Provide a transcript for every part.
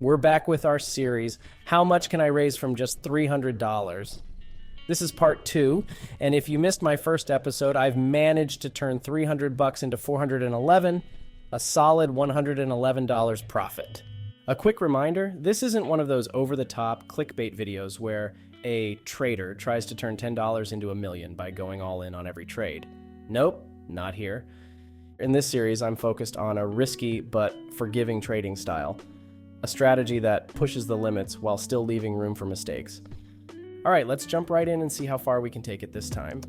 We're back with our series, How Much Can I Raise from Just $300? This is part 2, and if you missed my first episode, I've managed to turn $300 into $411, a solid $111 profit. A quick reminder, this isn't one of those over-the-top clickbait videos where a trader tries to turn $10 into $1 million by going all in on every trade. Nope, not here. In this series, I'm focused on a risky but forgiving trading style. A strategy that pushes the limits while still leaving room for mistakes. All right, let's jump right in and see how far we can take it this time.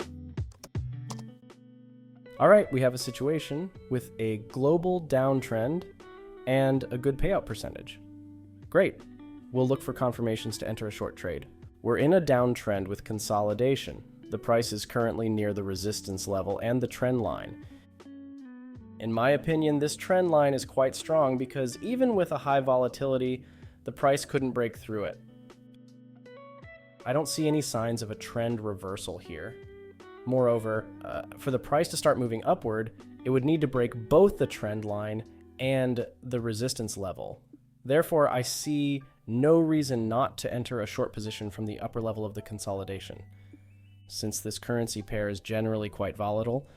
All right, we have a situation with a global downtrend and a good payout percentage. Great. We'll look for confirmations to enter a short trade. We're in a downtrend with consolidation. The price is currently near the resistance level and the trend line. In my opinion, this trend line is quite strong because even with a high volatility, the price couldn't break through it. I don't see any signs of a trend reversal here. Moreover, for the price to start moving upward, it would need to break both the trend line and the resistance level. Therefore, I see no reason not to enter a short position from the upper level of the consolidation. Since this currency pair is generally quite volatile,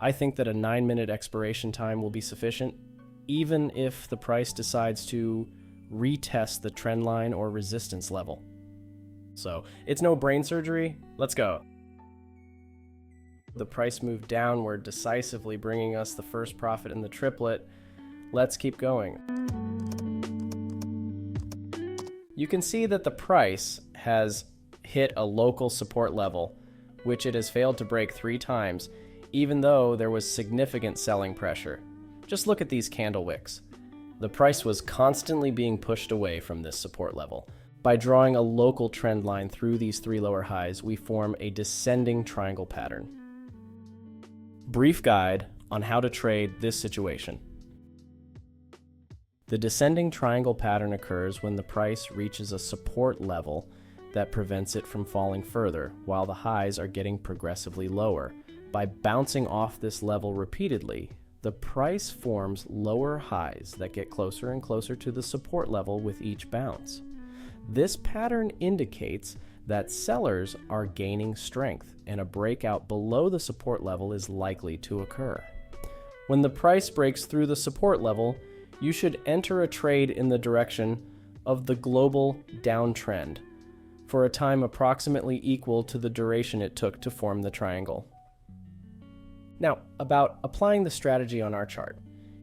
I think that a 9-minute expiration time will be sufficient, even if the price decides to retest the trend line or resistance level. So, it's no brain surgery, let's go. The price moved downward decisively, bringing us the first profit in the triplet. Let's keep going. You can see that the price has hit a local support level, which it has failed to break 3 times, even though there was significant selling pressure. Just look at these candle wicks. The price was constantly being pushed away from this support level. By drawing a local trend line through these 3 lower highs, we form a descending triangle pattern. Brief guide on how to trade this situation. The descending triangle pattern occurs when the price reaches a support level that prevents it from falling further, while the highs are getting progressively lower. By bouncing off this level repeatedly, the price forms lower highs that get closer and closer to the support level with each bounce. This pattern indicates that sellers are gaining strength, and a breakout below the support level is likely to occur. When the price breaks through the support level, you should enter a trade in the direction of the global downtrend for a time approximately equal to the duration it took to form the triangle. Now, about applying the strategy on our chart.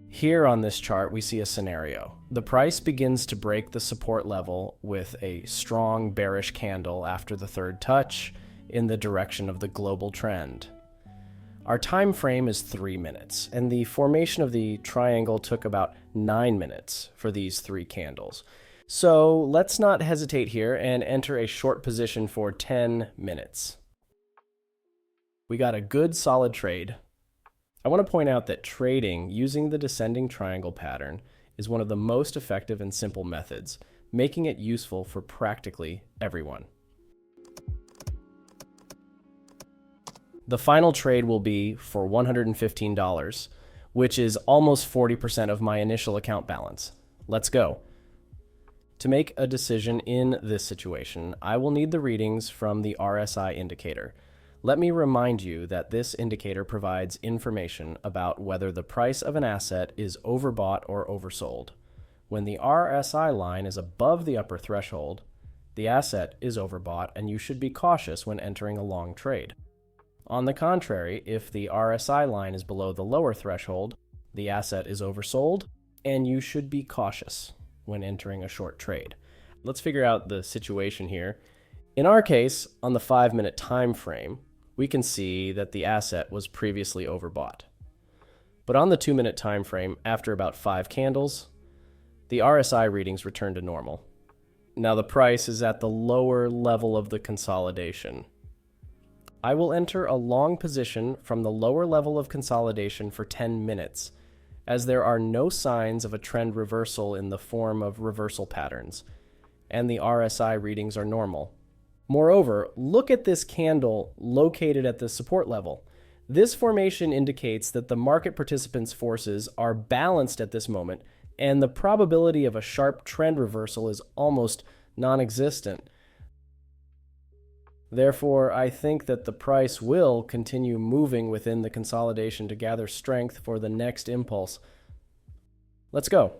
Here on this chart, we see a scenario. The price begins to break the support level with a strong bearish candle after the 3rd touch in the direction of the global trend. Our time frame is 3 minutes, and the formation of the triangle took about 9 minutes for these 3 candles. So let's not hesitate here and enter a short position for 10 minutes. We got a good solid trade. I want to point out that trading using the descending triangle pattern is one of the most effective and simple methods, making it useful for practically everyone. The final trade will be for $115, which is almost 40% of my initial account balance. Let's go. To make a decision in this situation, I will need the readings from the RSI indicator. Let me remind you that this indicator provides information about whether the price of an asset is overbought or oversold. When the RSI line is above the upper threshold, the asset is overbought and you should be cautious when entering a long trade. On the contrary, if the RSI line is below the lower threshold, the asset is oversold and you should be cautious when entering a short trade. Let's figure out the situation here. In our case, on the 5-minute time frame, we can see that the asset was previously overbought. But on the 2-minute time frame, after about 5 candles, the RSI readings return to normal. Now the price is at the lower level of the consolidation. I will enter a long position from the lower level of consolidation for 10 minutes, as there are no signs of a trend reversal in the form of reversal patterns, and the RSI readings are normal. Moreover, look at this candle located at the support level. This formation indicates that the market participants' forces are balanced at this moment and the probability of a sharp trend reversal is almost non-existent. Therefore, I think that the price will continue moving within the consolidation to gather strength for the next impulse. Let's go.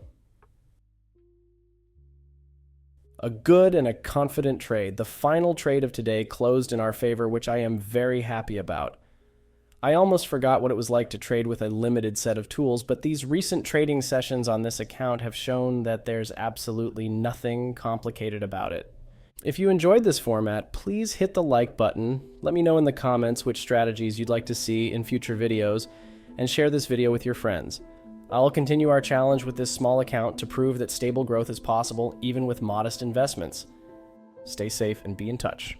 A good and a confident trade. The final trade of today closed in our favor, which I am very happy about. I almost forgot what it was like to trade with a limited set of tools, but these recent trading sessions on this account have shown that there's absolutely nothing complicated about it. If you enjoyed this format, please hit the like button, let me know in the comments which strategies you'd like to see in future videos, and share this video with your friends. I'll continue our challenge with this small account to prove that stable growth is possible even with modest investments. Stay safe and be in touch.